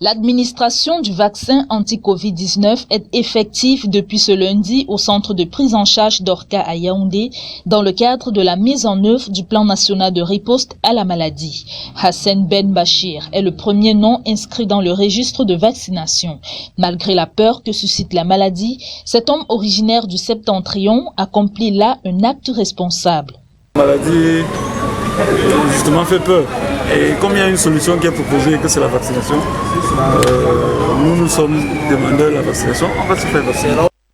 L'administration du vaccin anti-Covid-19 est effective depuis ce lundi au centre de prise en charge d'Orca à Yaoundé dans le cadre de la mise en œuvre du plan national de riposte à la maladie. Hassan Ben Bachir est le premier nom inscrit dans le registre de vaccination. Malgré la peur que suscite la maladie, cet homme originaire du Septentrion accomplit là un acte responsable. La maladie justement fait peur. Et comme il y a une solution qui est proposée et que c'est la vaccination, nous sommes demandeurs de la vaccination, on va se faire vacciner.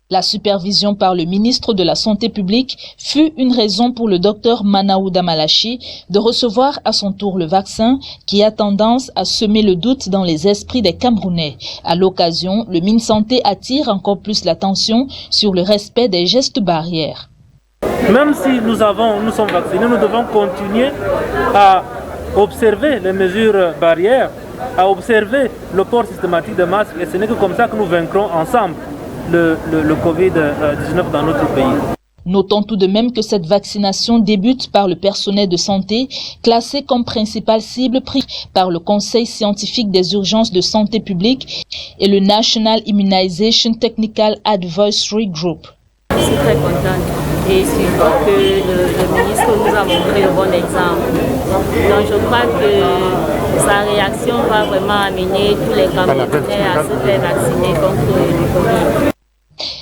La supervision par le ministre de la Santé publique fut une raison pour le docteur Manaouda Malachi de recevoir à son tour le vaccin qui a tendance à semer le doute dans les esprits des Camerounais. À l'occasion, le MinSanté attire encore plus l'attention sur le respect des gestes barrières. Même si nous sommes vaccinés, nous devons continuer à observer les mesures barrières, à observer le port systématique de masques, et ce n'est que comme ça que nous vaincrons ensemble le Covid-19 dans notre pays. Notons tout de même que cette vaccination débute par le personnel de santé, classé comme principale cible prise par le Conseil scientifique des urgences de santé publique et le National Immunization Technical Advisory Group. Je suis très contente et surtout que le ministre nous a montré le bon exemple. Donc je crois que sa réaction va vraiment amener tous les Camerounais à se faire vacciner contre le Covid.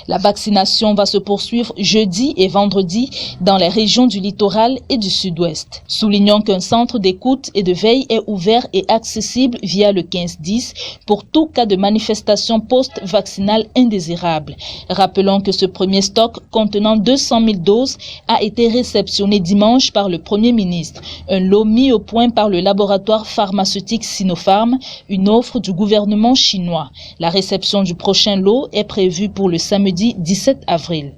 La vaccination va se poursuivre jeudi et vendredi dans les régions du littoral et du sud-ouest. Soulignons qu'un centre d'écoute et de veille est ouvert et accessible via le 1510 pour tout cas de manifestation post-vaccinale indésirable. Rappelons que ce premier stock contenant 200 000 doses a été réceptionné dimanche par le Premier ministre. Un lot mis au point par le laboratoire pharmaceutique Sinopharm, une offre du gouvernement chinois. La réception du prochain lot est prévue pour le samedi 17 avril.